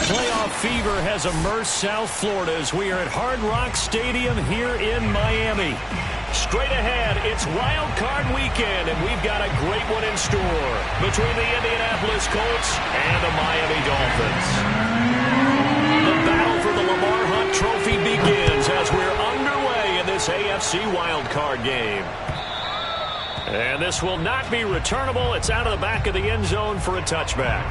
Playoff fever has immersed South Florida as we are at Hard Rock Stadium here in Miami. Straight ahead, it's Wildcard weekend, and we've got a great one in store between the Indianapolis Colts and the Miami Dolphins. The battle for the Lamar Hunt Trophy begins as we're underway in this AFC Wildcard game. And this will not be returnable. It's out of the back of the end zone for a touchback.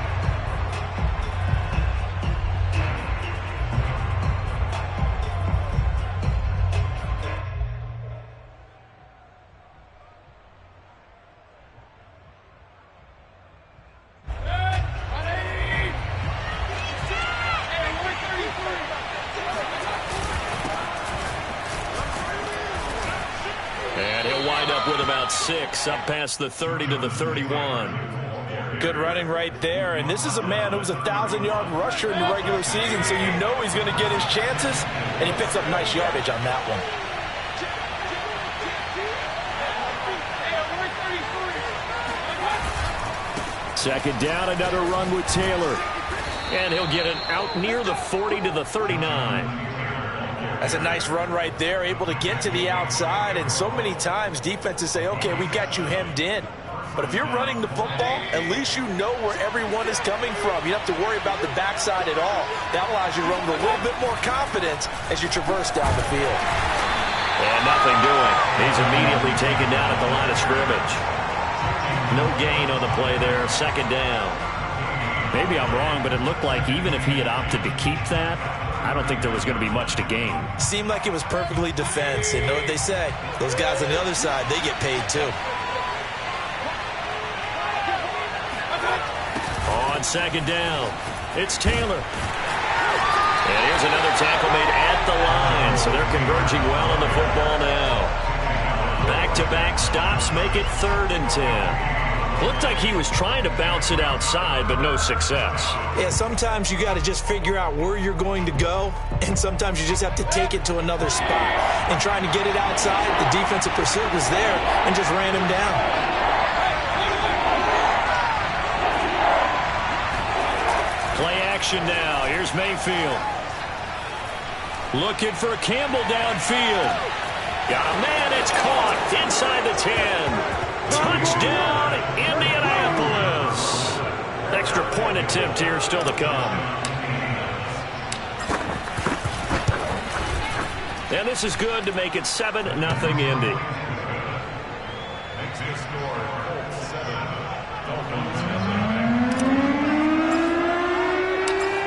And he'll wind up with about 6, up past the 30 to the 31. Good running right there. And this is a man who was a 1,000-yard rusher in the regular season, so you know he's going to get his chances. And he picks up nice yardage on that one. Second down, another run with Taylor. And he'll get it out near the 40 to the 39. That's a nice run right there, able to get to the outside. And so many times defenses say, okay, we got you hemmed in. But if you're running the football, at least you know where everyone is coming from. You don't have to worry about the backside at all. That allows you to run with a little bit more confidence as you traverse down the field. And nothing doing. He's immediately taken down at the line of scrimmage. No gain on the play there, second down. Maybe I'm wrong, but it looked like even if he had opted to keep that, I don't think there was going to be much to gain. Seemed like it was perfectly defense. And know what they say? Those guys on the other side, they get paid too. On second down, it's Taylor. And here's another tackle made at the line, so they're converging well on the football now. Back-to-back stops make it 3rd and 10. Looked like he was trying to bounce it outside, but no success. Yeah, sometimes you got to just figure out where you're going to go, and sometimes you just have to take it to another spot. And trying to get it outside, the defensive pursuit was there and just ran him down. Play action now. Here's Mayfield. Looking for Campbell downfield. Got a man, it's caught inside the 10. Touchdown, Indianapolis. Extra point attempt here still to come. And this is good to make it 7-0 Indy.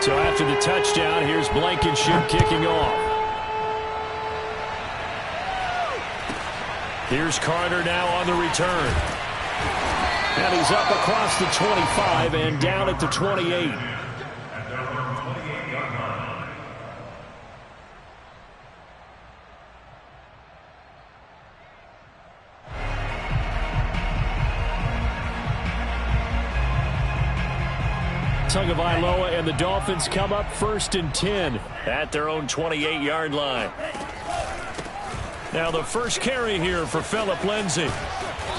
So after the touchdown, here's Blankenship kicking off. Here's Carter now on the return. And he's up across the 25 and down at the 28. Tagovailoa and the Dolphins come up 1st and 10 at their own 28-yard line. Now the first carry here for Phillip Lindsay.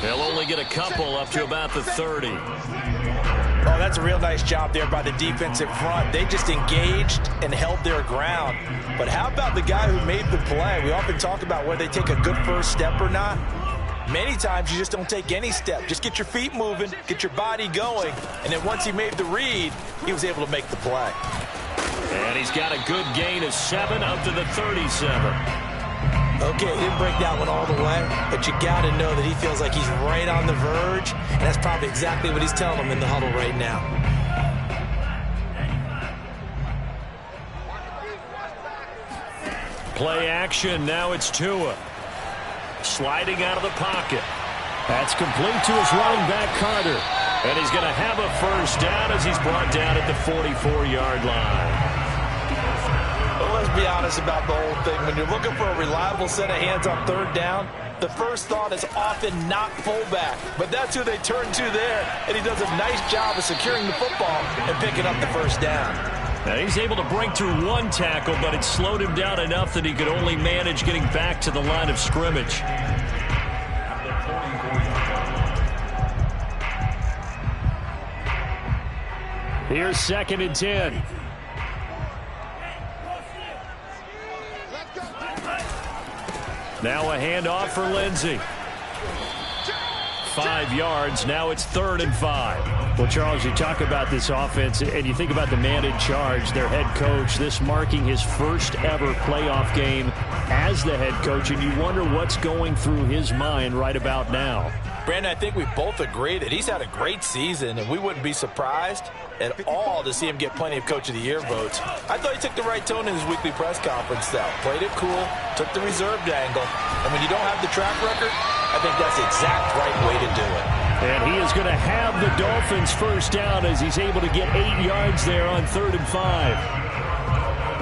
They'll only get a couple up to about the 30. Oh, that's a real nice job there by the defensive front. They just engaged and held their ground. But how about the guy who made the play? We often talk about whether they take a good first step or not. Many times you just don't take any step. Just get your feet moving, get your body going, and then once he made the read, he was able to make the play. And he's got a good gain of 7 up to the 37. Okay, he didn't break that one all the way, but you got to know that he feels like he's right on the verge, and that's probably exactly what he's telling them in the huddle right now. Play action, now it's Tua. Sliding out of the pocket. That's complete to his running back, Carter. And he's going to have a first down as he's brought down at the 44-yard line. Well, let's be honest about the whole thing. When you're looking for a reliable set of hands on 3rd down, the first thought is often not fullback. But that's who they turn to there, and he does a nice job of securing the football and picking up the first down. Now he's able to break through one tackle, but it slowed him down enough that he could only manage getting back to the line of scrimmage. Here's 2nd and 10. Now a handoff for Lindsey. 5 yards. Now it's 3rd and 5. Well, Charles, you talk about this offense, and you think about the man in charge, their head coach, this marking his first ever playoff game as the head coach, and you wonder what's going through his mind right about now. Brandon, I think we both agree that he's had a great season, and we wouldn't be surprised at all to see him get plenty of Coach of the Year votes. I thought he took the right tone in his weekly press conference, though. Played it cool, took the reserved angle, and when you don't have the track record, I think that's the exact right way to do it. And he is going to have the Dolphins first down as he's able to get 8 yards there on 3rd and 5.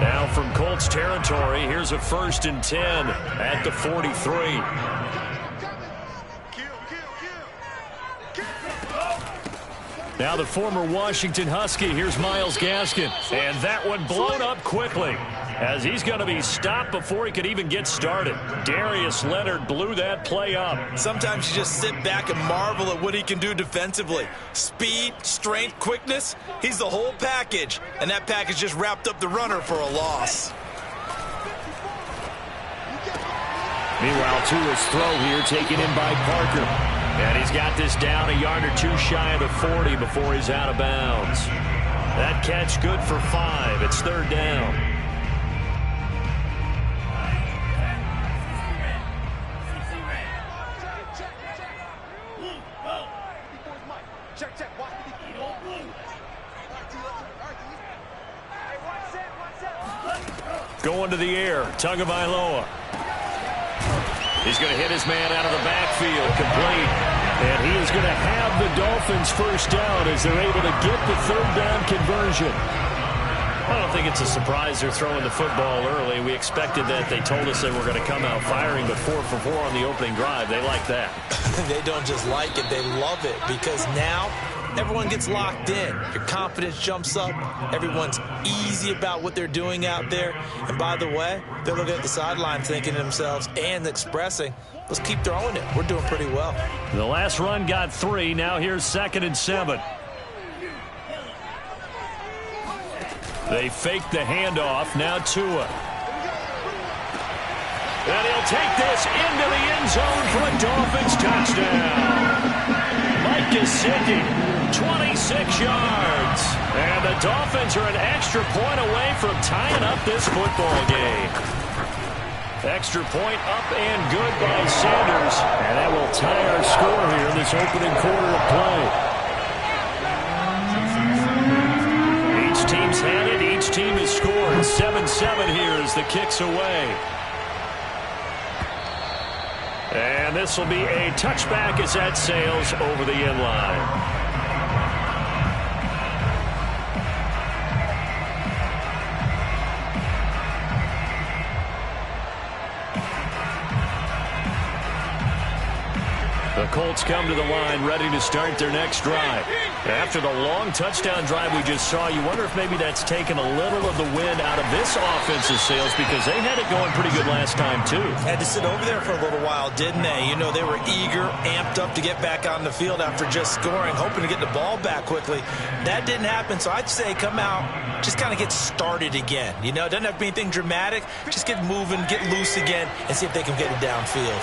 Now from Colts territory, here's a 1st and 10 at the 43. Now the former Washington Husky, here's Myles Gaskin. And that one blown up quickly as he's going to be stopped before he could even get started. Darius Leonard blew that play up. Sometimes you just sit back and marvel at what he can do defensively. Speed, strength, quickness, he's the whole package. And that package just wrapped up the runner for a loss. Meanwhile, Tua's throw here taken in by Parker. And he's got this down a yard or two shy of the 40 before he's out of bounds. That catch good for 5. It's 3rd down. Going to the air, Tagovailoa. He's going to hit his man out of the backfield, complete. And he is going to have the Dolphins first down as they're able to get the 3rd down conversion. I don't think it's a surprise they're throwing the football early. We expected that. They told us they were going to come out firing, but 4 for 4 on the opening drive. They like that. They don't just like it, they love it, because now everyone gets locked in. Your confidence jumps up. Everyone's easy about what they're doing out there. And by the way, they're looking at the sideline thinking to themselves and expressing, let's keep throwing it. We're doing pretty well. The last run got 3. Now here's 2nd and 7. They fake the handoff. Now Tua. And he'll take this into the end zone for a Dolphins touchdown. Mike Gesicki, 26 yards. And the Dolphins are an extra point away from tying up this football game. Extra point up and good by Sanders. And that will tie our score here in this opening quarter of play. Each team's had it. Each team has scored. 7-7 here as the kick's away. And this will be a touchback as that sails over the end line. The Colts come to the line ready to start their next drive. After the long touchdown drive we just saw, you wonder if maybe that's taken a little of the wind out of this offensive sails, because they had it going pretty good last time too. Had to sit over there for a little while, didn't they? You know, they were eager, amped up to get back on the field after just scoring, hoping to get the ball back quickly. That didn't happen, so I'd say come out, just kind of get started again. You know, it doesn't have to be anything dramatic. Just get moving, get loose again, and see if they can get it downfield.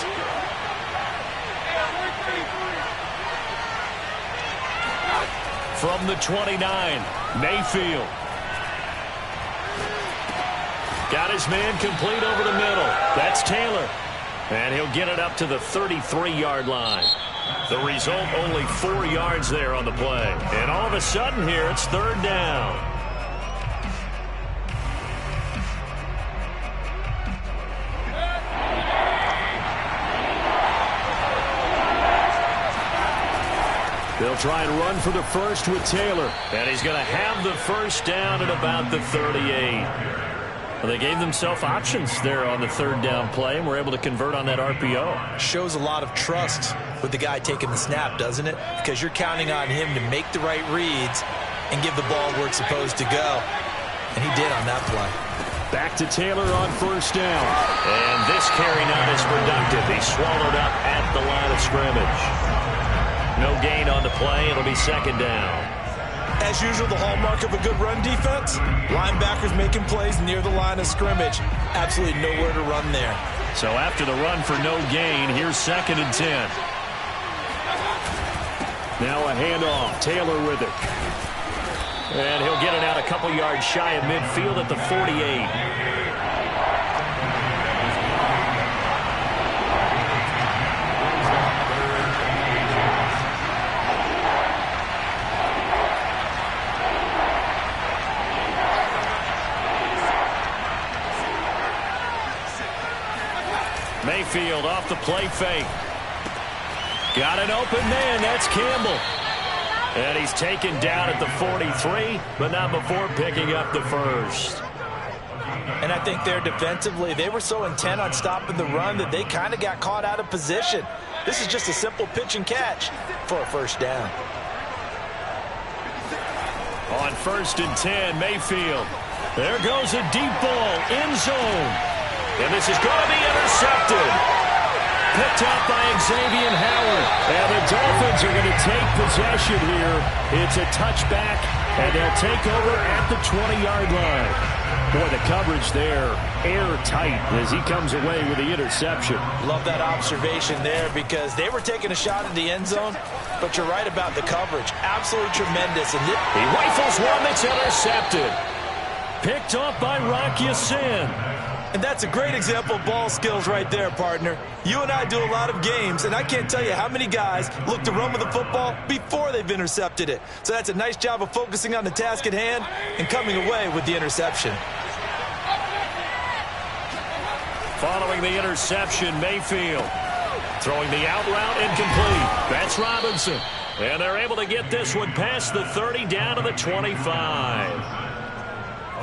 From the 29, Mayfield. Got his man complete over the middle. That's Taylor. And he'll get it up to the 33-yard line. The result, only 4 yards there on the play. And all of a sudden here, it's 3rd down. They'll try and run for the first with Taylor. And he's going to have the first down at about the 38. Well, they gave themselves options there on the 3rd down play, and were able to convert on that RPO. Shows a lot of trust with the guy taking the snap, doesn't it? Because you're counting on him to make the right reads and give the ball where it's supposed to go. And he did on that play. Back to Taylor on 1st down. And this carry not as productive. He's swallowed up at the line of scrimmage. No gain on the play. It'll be 2nd down. As usual, the hallmark of a good run defense, linebackers making plays near the line of scrimmage. Absolutely nowhere to run there. So after the run for no gain, here's 2nd and 10. Now a handoff. Taylor with it. And he'll get it out a couple yards shy of midfield at the 48. Mayfield off the play fake. Got an open man. That's Campbell. And he's taken down at the 43, but not before picking up the first. And I think there defensively, they were so intent on stopping the run that they kind of got caught out of position. This is just a simple pitch and catch for a first down. On 1st and 10, Mayfield. There goes a deep ball, end zone. And this is going to be intercepted. Picked up by Xavier Howard. And the Dolphins are going to take possession here. It's a touchback, and they'll take over at the 20-yard line. Boy, the coverage there, airtight as he comes away with the interception. Love that observation there because they were taking a shot at the end zone, but you're right about the coverage. Absolutely tremendous. And he rifles one that's intercepted. Picked off by Rocky Sin. And that's a great example of ball skills right there, partner. You and I do a lot of games, and I can't tell you how many guys look to run with the football before they've intercepted it. So that's a nice job of focusing on the task at hand and coming away with the interception. Following the interception, Mayfield throwing the out route incomplete. That's Robinson. And they're able to get this one past the 30 down to the 25.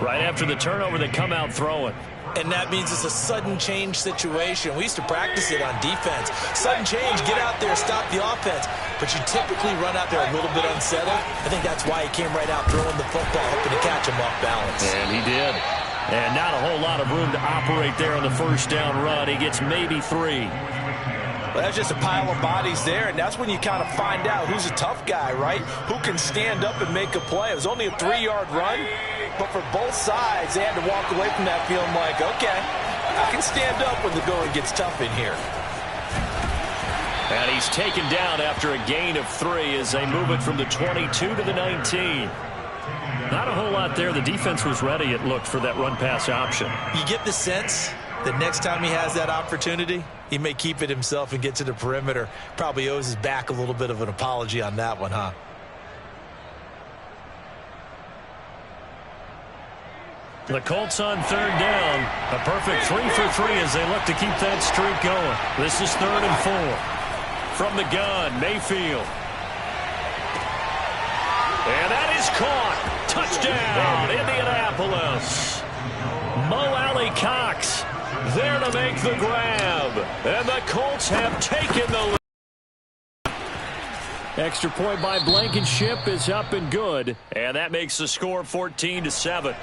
Right after the turnover, they come out throwing. And that means it's a sudden change situation. We used to practice it on defense. Sudden change, get out there, stop the offense. But you typically run out there a little bit unsettled. I think that's why he came right out throwing the football, hoping to catch him off balance. And he did. And not a whole lot of room to operate there on the first down run. He gets maybe 3. Well, that's just a pile of bodies there, and that's when you kind of find out who's a tough guy, right? Who can stand up and make a play. It was only a 3-yard run, but for both sides, they had to walk away from that feeling like, okay, I can stand up when the going gets tough in here. And he's taken down after a gain of 3 as they move it from the 22 to the 19. Not a whole lot there. The defense was ready, it looked, for that run-pass option. You get the sense that next time he has that opportunity, he may keep it himself and get to the perimeter. Probably owes his back a little bit of an apology on that one, huh? The Colts on 3rd down. A perfect 3 for 3 as they look to keep that streak going. This is 3rd and 4. From the gun, Mayfield. And that is caught. Touchdown, Indianapolis. Mo Alley Cox there to make the grab. And the Colts have taken the lead. Extra point by Blankenship is up and good. And that makes the score 14-7.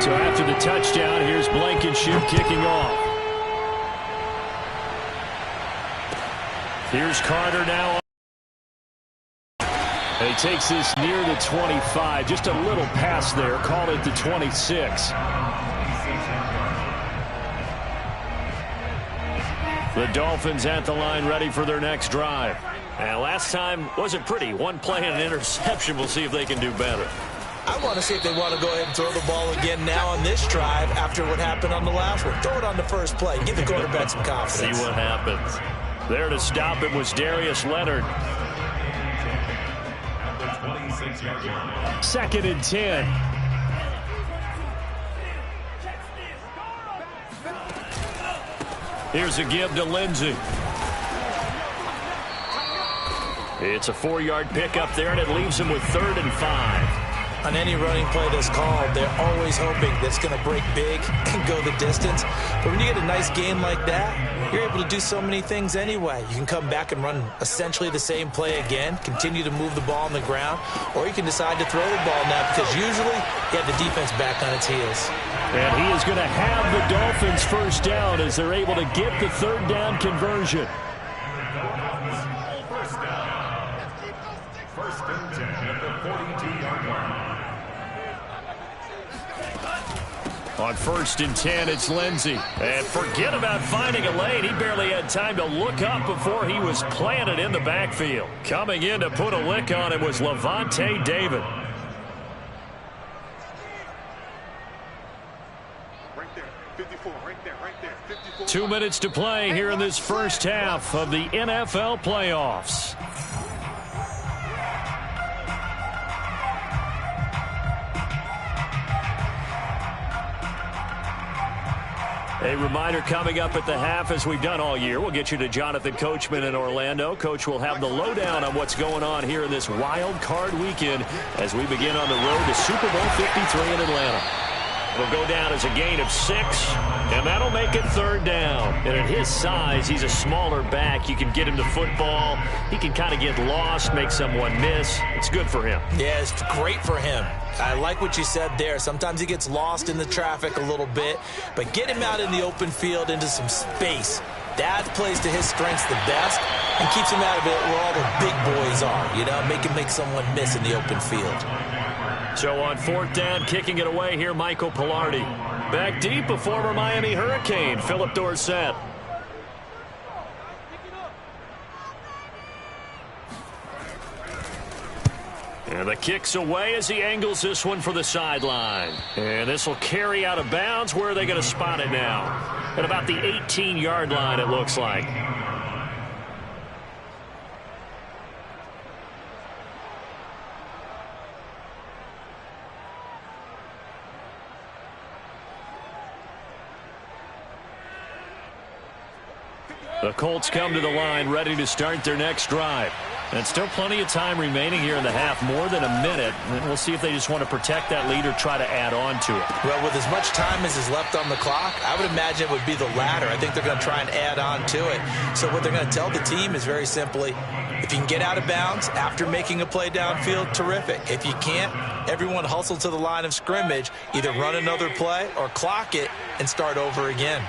So after the touchdown, here's Blankenship kicking off. Here's Carter now. He takes this near the 25. Just a little pass there. Call it the 26. The Dolphins at the line ready for their next drive. And last time wasn't pretty. One play and an interception. We'll see if they can do better. I want to see if they want to go ahead and throw the ball again now on this drive after what happened on the last one. Throw it on the first play. Give the quarterback some confidence. See what happens. There to stop it was Darius Leonard. 2nd and 10. Here's a give to Lindsey. It's a 4-yard pickup there, and it leaves him with 3rd and 5. On any running play that's called, they're always hoping that's going to break big and go the distance. But when you get a nice game like that, you're able to do so many things anyway. You can come back and run essentially the same play again, continue to move the ball on the ground, or you can decide to throw the ball now because usually you have the defense back on its heels. And he is going to have the Dolphins first down as they're able to get the 3rd down conversion. First and 10 at the 42-yard line. On 1st and 10, it's Lindsey. And forget about finding a lane. He barely had time to look up before he was planted in the backfield. Coming in to put a lick on him was Levante David. Right there, 54, right there, 54. 2 minutes to play here in this first half of the NFL playoffs. A reminder coming up at the half, as we've done all year. We'll get you to Jonathan Coachman in Orlando. Coach will have the lowdown on what's going on here in this wild card weekend as we begin on the road to Super Bowl 53 in Atlanta. It'll go down as a gain of 6, and that'll make it 3rd down. And at his size, he's a smaller back. You can get him to football. He can kind of get lost, make someone miss. It's good for him. Yeah, it's great for him. I like what you said there. Sometimes he gets lost in the traffic a little bit, but get him out in the open field into some space. That plays to his strengths the best and keeps him out of it where all the big boys are. You know, make him make someone miss in the open field. So on 4th down, kicking it away here, Michael Pilardi. Back deep, a former Miami Hurricane, Philip Dorsett. And the kick's away as he angles this one for the sideline. And this will carry out of bounds. Where are they going to spot it now? At about the 18-yard line, it looks like. The Colts come to the line ready to start their next drive. And still plenty of time remaining here in the half, more than a minute. And we'll see if they just want to protect that lead or try to add on to it. Well, with as much time as is left on the clock, I would imagine it would be the latter. I think they're going to try and add on to it. So what they're going to tell the team is very simply, if you can get out of bounds after making a play downfield, terrific. If you can't, everyone hustle to the line of scrimmage, either run another play or clock it and start over again.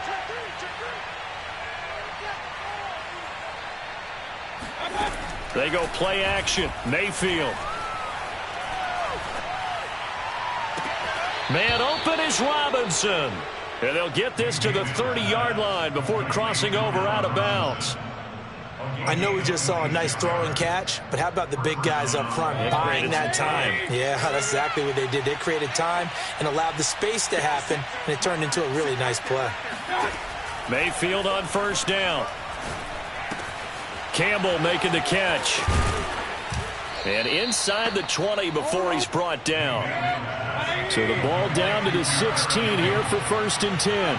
They go play action. Mayfield. Man open is Robinson. And they'll get this to the 30-yard line before crossing over out of bounds. I know we just saw a nice throw and catch, but how about the big guys up front buying that time? Yeah, that's exactly what they did. They created time and allowed the space to happen, and it turned into a really nice play. Mayfield on 1st down. Campbell making the catch. And inside the 20 before he's brought down. So the ball down to the 16 here for 1st and 10.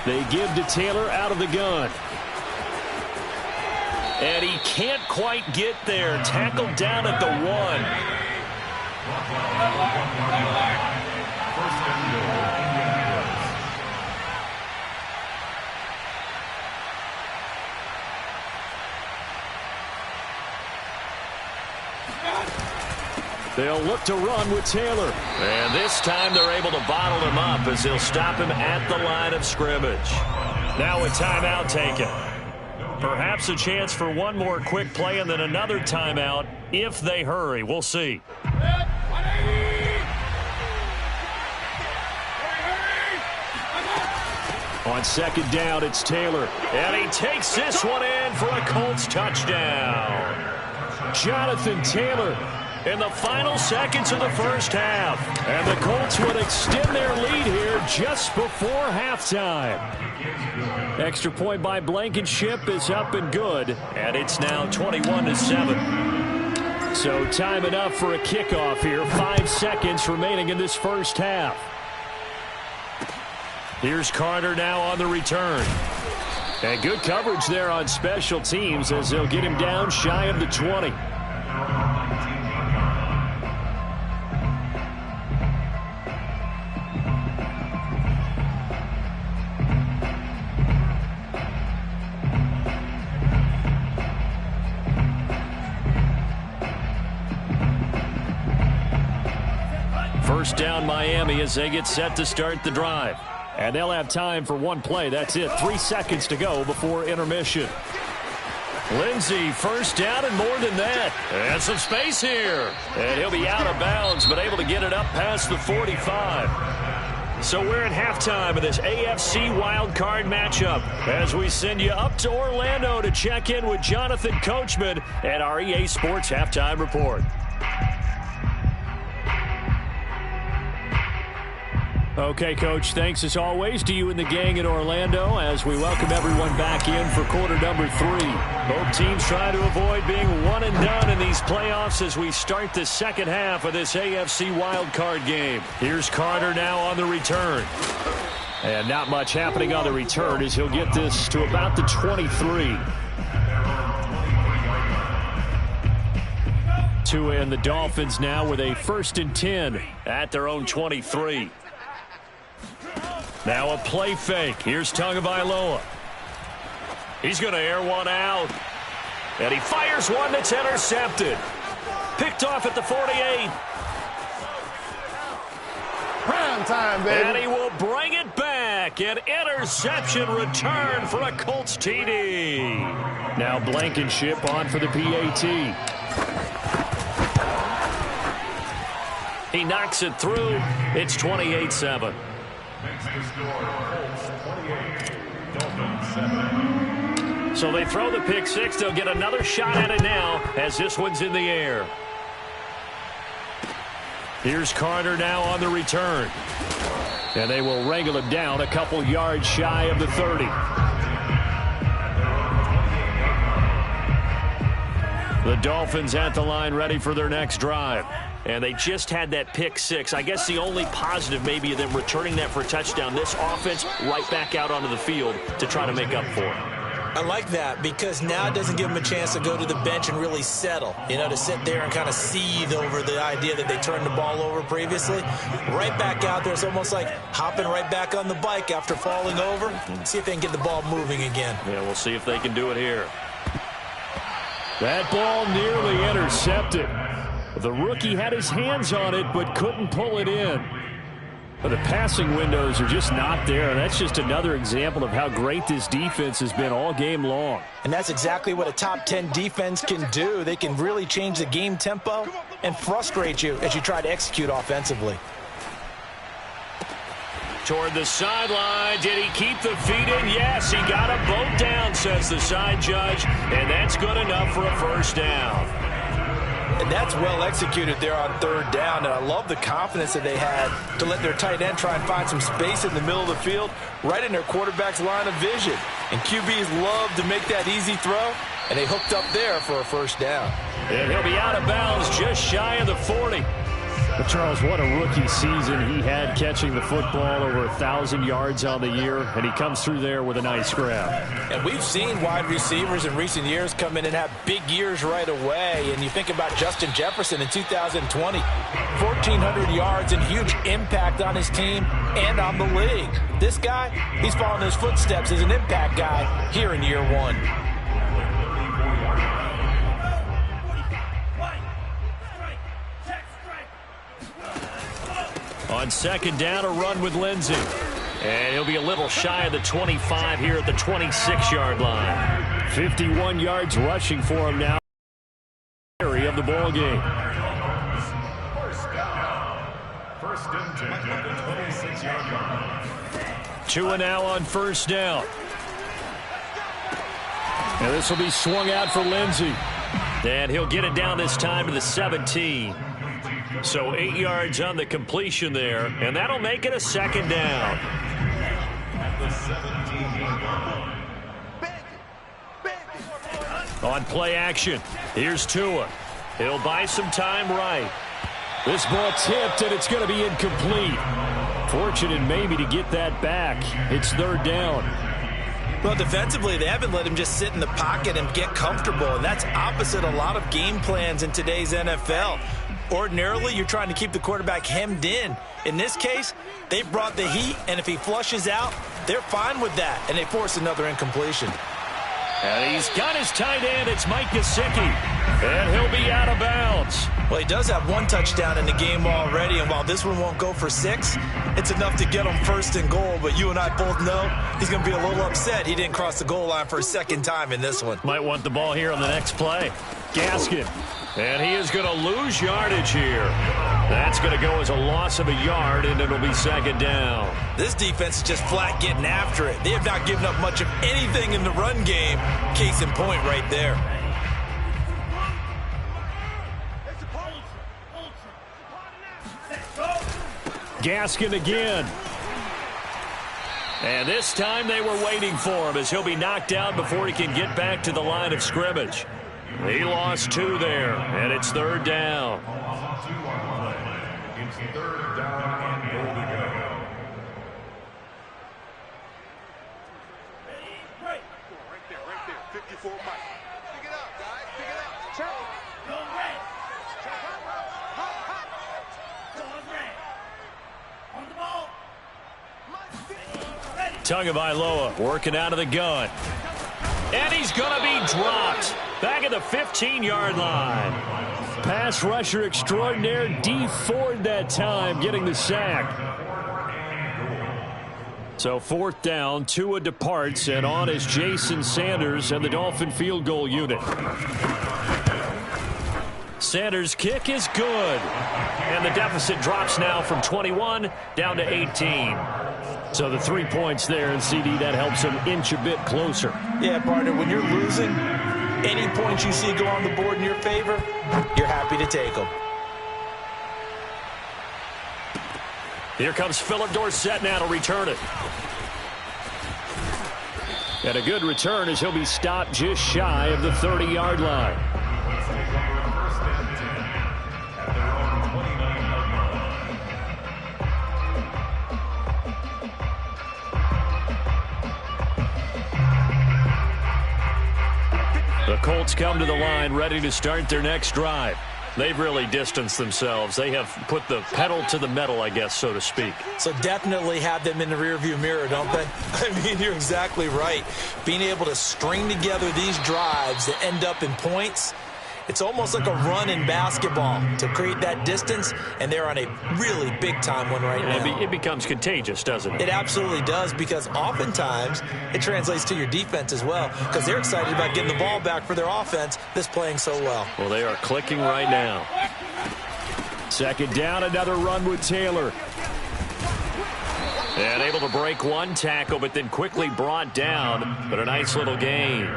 They give to Taylor out of the gun. And he can't quite get there. Tackled down at the 1. They'll look to run with Taylor. And this time they're able to bottle him up as they'll stop him at the line of scrimmage. Now a timeout taken. Perhaps a chance for one more quick play and then another timeout if they hurry. We'll see. On 2nd down, it's Taylor. And he takes this one in for a Colts touchdown. Jonathan Taylor in the final seconds of the first half. And the Colts would extend their lead here just before halftime. Extra point by Blankenship is up and good. And it's now 21-7. So time enough for a kickoff here. 5 seconds remaining in this first half. Here's Carter now on the return. And good coverage there on special teams as they'll get him down shy of the 20. First down Miami as they get set to start the drive. And they'll have time for one play. That's it. 3 seconds to go before intermission. Lindsey, first down and more than that. And some space here. And he'll be out of bounds, but able to get it up past the 45. So we're at halftime of this AFC Wildcard matchup as we send you up to Orlando to check in with Jonathan Coachman at our EA Sports Halftime Report. Okay, Coach, thanks as always to you and the gang in Orlando as we welcome everyone back in for quarter number 3. Both teams trying to avoid being one and done in these playoffs as we start the second half of this AFC wildcard game. Here's Carter now on the return. And not much happening on the return as he'll get this to about the 23. Tua and the Dolphins now with a 1st and 10 at their own 23. Now a play fake. Here's Tagovailoa. He's going to air one out. And he fires one that's intercepted. Picked off at the 48. Prime time, baby. And he will bring it back. An interception return for a Colts TD. Now Blankenship on for the PAT. He knocks it through. It's 28-7. So they throw the pick six. They'll get another shot at it now as this one's in the air. Here's Carter now on the return. And they will wrangle him down a couple yards shy of the 30. The Dolphins at the line ready for their next drive. And they just had that pick six. I guess the only positive maybe of them returning that for a touchdown. This offense right back out onto the field to try to make up for it. I like that because now it doesn't give them a chance to go to the bench and really settle. You know, to sit there and kind of seethe over the idea that they turned the ball over previously. Right back out there. It's almost like hopping right back on the bike after falling over. See if they can get the ball moving again. Yeah, we'll see if they can do it here. That ball nearly intercepted. The rookie had his hands on it but couldn't pull it in. But the passing windows are just not there. That's just another example of how great this defense has been all game long. And that's exactly what a top 10 defense can do. They can really change the game tempo and frustrate you as you try to execute offensively. Toward the sideline. Did he keep the feet in? Yes, he got a boat down, says the side judge. And that's good enough for a first down. And that's well executed there on 3rd down. And I love the confidence that they had to let their tight end try and find some space in the middle of the field, right in their quarterback's line of vision. And QBs love to make that easy throw, and they hooked up there for a first down. And he'll be out of bounds just shy of the 40. But Charles, what a rookie season he had catching the football, over 1,000 yards on the year, and he comes through there with a nice grab. And we've seen wide receivers in recent years come in and have big years right away. And you think about Justin Jefferson in 2020, 1,400 yards and huge impact on his team and on the league. This guy, he's following his footsteps as an impact guy here in year 1. On 2nd down, a run with Lindsey. And he'll be a little shy of the 25 here at the 26-yard line. 51 yards rushing for him now. Of the ball game. First and 10 at the 26-yard line. Tua now on 1st down. And this will be swung out for Lindsey. And he'll get it down this time to the 17. So 8 yards on the completion there, and that'll make it a 2nd down. On play action, here's Tua. He'll buy some time right. This ball tipped, and it's going to be incomplete. Fortunate maybe to get that back. It's 3rd down. Well, defensively, they haven't let him just sit in the pocket and get comfortable, and that's opposite a lot of game plans in today's NFL. Ordinarily, you're trying to keep the quarterback hemmed in. In this case, they brought the heat, and if he flushes out, they're fine with that, and they force another incompletion. And he's got his tight end. It's Mike Gesicki. And he'll be out of bounds. Well, he does have one touchdown in the game already, and while this one won't go for 6, it's enough to get him first and goal. But you and I both know he's going to be a little upset he didn't cross the goal line for a second time in this one. Might want the ball here on the next play. Gaskin. And he is going to lose yardage here. That's going to go as a loss of a yard, and it'll be second down. This defense is just flat getting after it. They have not given up much of anything in the run game. Case in point right there. Gaskin again. And this time they were waiting for him as he'll be knocked down before he can get back to the line of scrimmage. He lost 2 there, and it's third down. It's third down and goal to go. Right there. 54 Mike. Pick it up, guys. Pick it up. Check. Go red. Check. Hop. Go red. On the ball. Tagovailoa working out of the gun. And he's going to be dropped. Back at the 15-yard line. Pass rusher extraordinaire, D. Ford that time, getting the sack. So fourth down, Tua departs, and on is Jason Sanders and the Dolphin field goal unit. Sanders' kick is good. And the deficit drops now from 21 down to 18. So the 3 points there, and CD, that helps him inch a bit closer. Yeah, partner, when you're losing, any points you see go on the board in your favor, you're happy to take them. Here comes Philip Dorsett now to return it. And a good return as he'll be stopped just shy of the 30-yard line. The Colts come to the line ready to start their next drive. They've really distanced themselves. They have put the pedal to the metal, I guess, so to speak. So definitely have them in the rearview mirror, don't they? I mean, you're exactly right. Being able to string together these drives that end up in points, it's almost like a run in basketball to create that distance, and they're on a really big-time one right now. It becomes contagious, doesn't it? It absolutely does, because oftentimes it translates to your defense as well, because they're excited about getting the ball back for their offense that's playing so well. Well, they are clicking right now. Second down, another run with Taylor. And able to break one tackle, but then quickly brought down, but a nice little gain.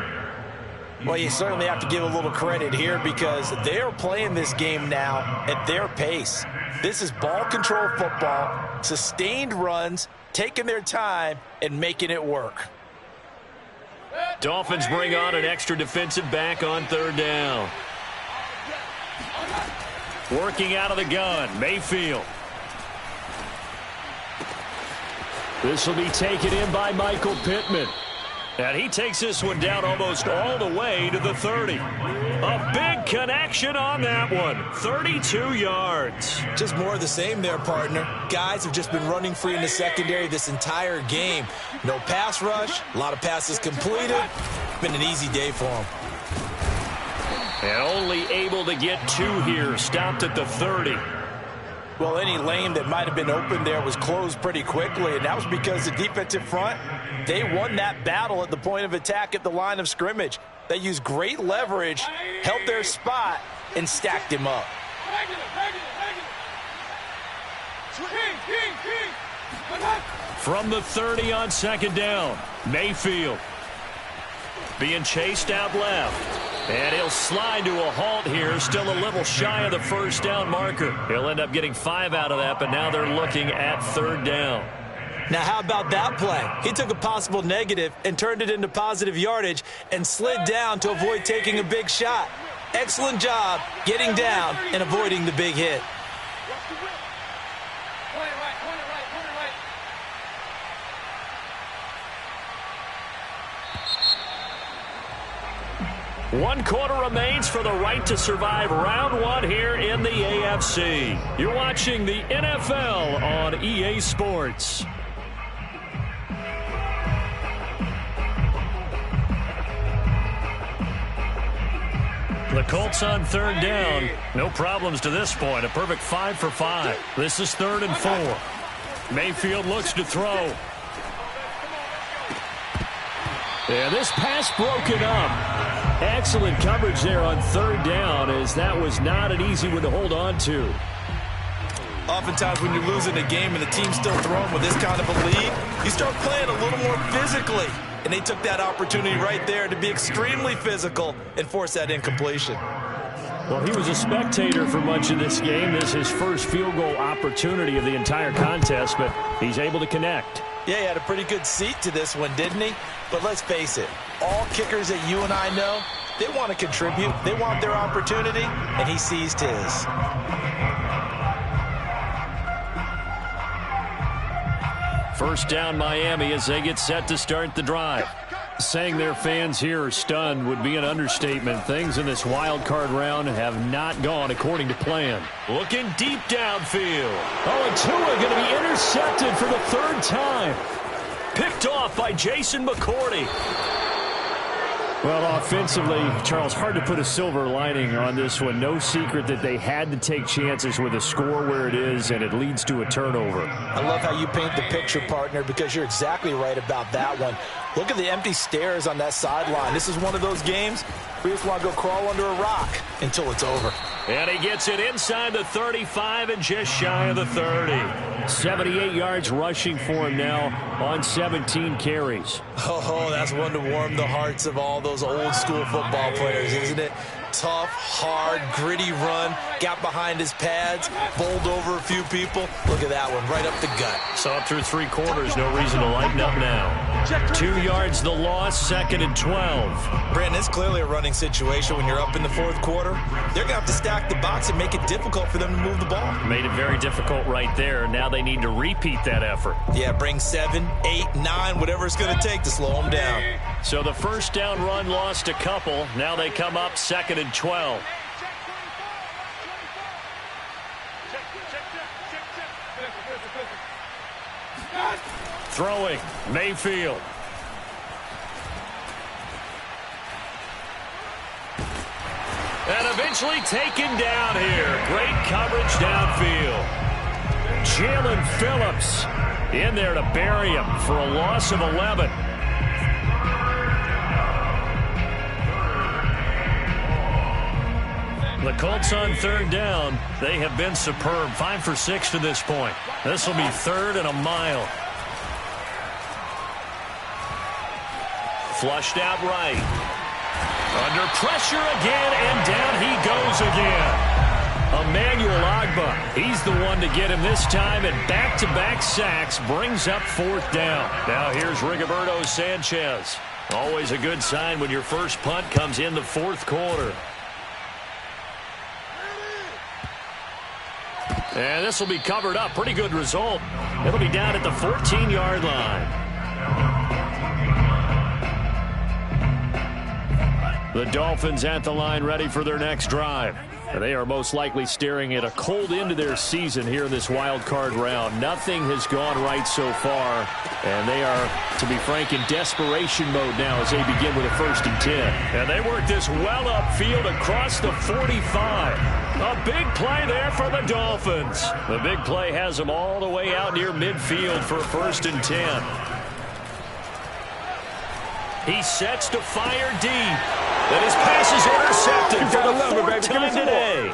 Well, you certainly have to give a little credit here because they are playing this game now at their pace. This is ball control football, sustained runs, taking their time, and making it work. Dolphins bring on an extra defensive back on third down. Working out of the gun, Mayfield. This will be taken in by Michael Pittman. And he takes this one down almost all the way to the 30. A big connection on that one. 32 yards. Just more of the same there, partner. Guys have just been running free in the secondary this entire game. No pass rush, a lot of passes completed. Been an easy day for them. And only able to get 2 here. Stopped at the 30. Well, any lane that might have been open there was closed pretty quickly, and that was because the defensive front, they won that battle at the point of attack at the line of scrimmage. They used great leverage, held their spot, and stacked him up. From the 30 on second down, Mayfield being chased out left. And he'll slide to a halt here, still a little shy of the first down marker. He'll end up getting 5 out of that, but now they're looking at third down. Now, how about that play? He took a possible negative and turned it into positive yardage and slid down to avoid taking a big shot. Excellent job getting down and avoiding the big hit. One quarter remains for the right to survive round 1 here in the AFC. You're watching the NFL on EA Sports. The Colts on third down. No problems to this point. A perfect 5 for 5. This is 3rd and 4. Mayfield looks to throw. And this pass broken up. Excellent coverage there on 3rd down, as that was not an easy one to hold on to. Oftentimes when you're losing a game and the team's still throwing with this kind of a lead, you start playing a little more physically. And they took that opportunity right there to be extremely physical and force that incompletion. Well, he was a spectator for much of this game. This is his first field goal opportunity of the entire contest, but he's able to connect. Yeah, he had a pretty good seat to this one, didn't he? But let's face it, all kickers that you and I know, they want to contribute. They want their opportunity, and he seized his. First down Miami as they get set to start the drive. Saying their fans here are stunned would be an understatement. Things in this wild card round have not gone according to plan. Looking deep downfield. Oh, and Tua going to be intercepted for the 3rd time. Picked off by Jason McCourty. Well, offensively, Charles, hard to put a silver lining on this one. No secret that they had to take chances with a score where it is, and it leads to a turnover. I love how you paint the picture, partner, because you're exactly right about that one. Look at the empty stares on that sideline. This is one of those games where you just want to go crawl under a rock until it's over. And he gets it inside the 35 and just shy of the 30. 78 yards rushing for him now on 17 carries. Oh, that's one to warm the hearts of all those old school football players, isn't it? Tough, hard, gritty run, got behind his pads, bowled over a few people. Look at that one, right up the gut. Saw it through 3 quarters, no reason to lighten up now. 2 yards the loss, 2nd and 12. Brandon, it's clearly a running situation when you're up in the 4th quarter. They're going to have to stack the box and make it difficult for them to move the ball. Made it very difficult right there. Now they need to repeat that effort. Yeah, bring 7, 8, 9, whatever it's going to take to slow them down. So the first down run lost a couple. Now they come up 2nd and 12. Throwing, Mayfield. And eventually taken down here. Great coverage downfield. Jalen Phillips in there to bury him for a loss of 11. The Colts on 3rd down. They have been superb. 5 for 6 to this point. This will be 3rd and a mile. Flushed out right. Under pressure again, and down he goes again. Emmanuel Ogbah, he's the one to get him this time, and back-to-back sacks brings up 4th down. Now here's Rigoberto Sanchez. Always a good sign when your first punt comes in the 4th quarter. And this will be covered up. Pretty good result. It'll be down at the 14-yard line. The Dolphins at the line ready for their next drive. They are most likely staring at a cold end to their season here in this wild card round. Nothing has gone right so far, and they are, to be frank, in desperation mode now as they begin with a 1st and 10. And they work this well upfield across the 45. A big play there for the Dolphins. The big play has them all the way out near midfield for a 1st and 10. He sets to fire deep. And his pass is intercepted for the 4th time today.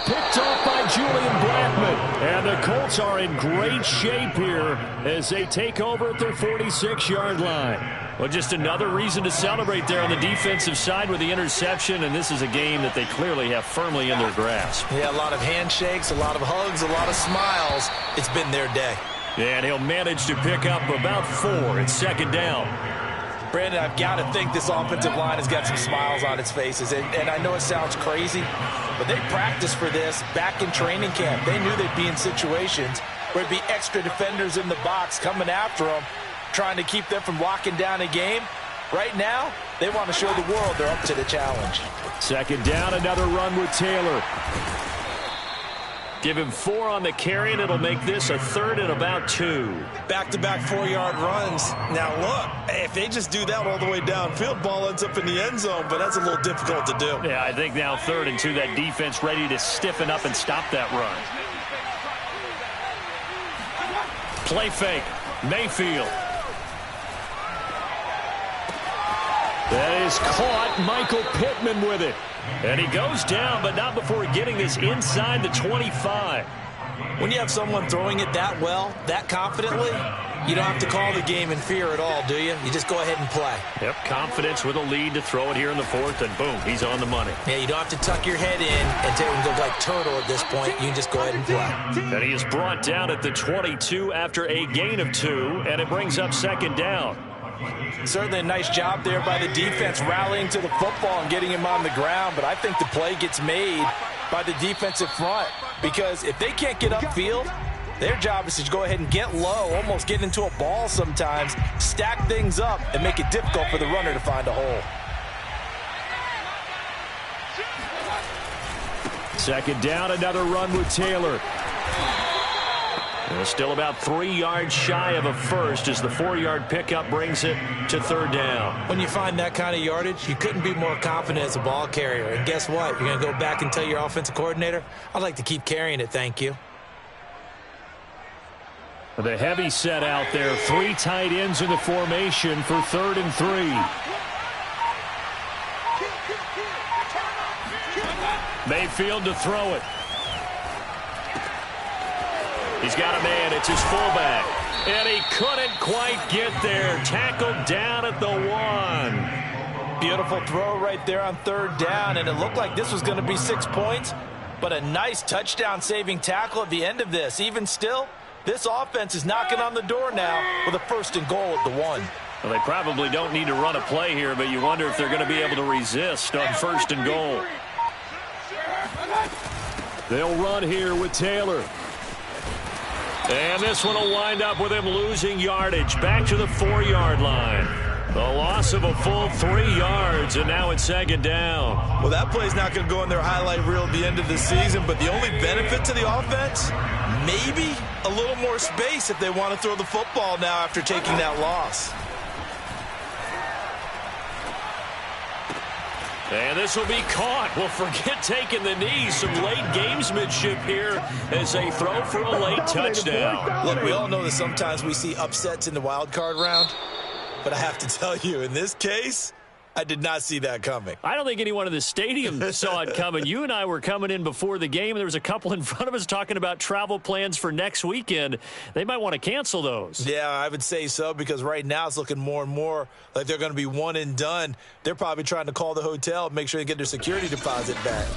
Picked off by Julian Blackmon. And the Colts are in great shape here as they take over at their 46-yard line. Well, just another reason to celebrate there on the defensive side with the interception, and this is a game that they clearly have firmly in their grasp. Yeah, a lot of handshakes, a lot of hugs, a lot of smiles. It's been their day. And he'll manage to pick up about 4 at 2nd down. Brandon, I've got to think this offensive line has got some smiles on its faces. And I know it sounds crazy, but they practiced for this back in training camp. They knew they'd be in situations where it'd be extra defenders in the box coming after them, trying to keep them from locking down a game. Right now, they want to show the world they're up to the challenge. 2nd down, another run with Taylor. Give him 4 on the carry, and it'll make this a 3rd and about 2. Back-to-back 4-yard runs. Now, look, if they just do that all the way downfield, ball ends up in the end zone, but that's a little difficult to do. Yeah, I think now 3rd and 2, that defense ready to stiffen up and stop that run. Play fake. Mayfield. That is caught. Michael Pittman with it. And he goes down, but not before getting this inside the 25. When you have someone throwing it that well, that confidently, you don't have to call the game in fear at all, do you? You just go ahead and play. Yep, confidence with a lead to throw it here in the 4th, and boom, he's on the money. Yeah, you don't have to tuck your head in and go like turtle at this point. You can just go ahead and play. And he is brought down at the 22 after a gain of 2, and it brings up 2nd down. Certainly a nice job there by the defense rallying to the football and getting him on the ground, but I think the play gets made by the defensive front because if they can't get upfield, their job is to go ahead and get low, almost get into a ball sometimes, stack things up, and make it difficult for the runner to find a hole. 2nd down, another run with Taylor. Still about 3 yards shy of a first as the 4-yard pickup brings it to 3rd down. When you find that kind of yardage, you couldn't be more confident as a ball carrier. And guess what? You're going to go back and tell your offensive coordinator, I'd like to keep carrying it, thank you. The heavy set out there. 3 tight ends in the formation for 3rd and 3. Mayfield to throw it. He's got a man. It's his fullback. And he couldn't quite get there. Tackled down at the 1. Beautiful throw right there on 3rd down, and it looked like this was going to be 6 points, but a nice touchdown-saving tackle at the end of this. Even still, this offense is knocking on the door now with a 1st and goal at the 1. Well, they probably don't need to run a play here, but you wonder if they're going to be able to resist on 1st and goal. They'll run here with Taylor. And this one will wind up with him losing yardage back to the 4-yard line. The loss of a full 3 yards, and now it's 2nd down. Well, that play's not going to go in their highlight reel at the end of the season, but the only benefit to the offense, maybe a little more space if they want to throw the football now after taking that loss. And this will be caught. Well, forget taking the knee. Some late gamesmanship here as they throw for a late touchdown. Look, we all know that sometimes we see upsets in the wild card round, but I have to tell you, in this case, I did not see that coming. I don't think anyone in the stadium saw it coming. You and I were coming in before the game, and there was a couple in front of us talking about travel plans for next weekend. They might want to cancel those. Yeah, I would say so, because right now it's looking more and more like they're going to be one and done. They're probably trying to call the hotel and make sure they get their security deposit back.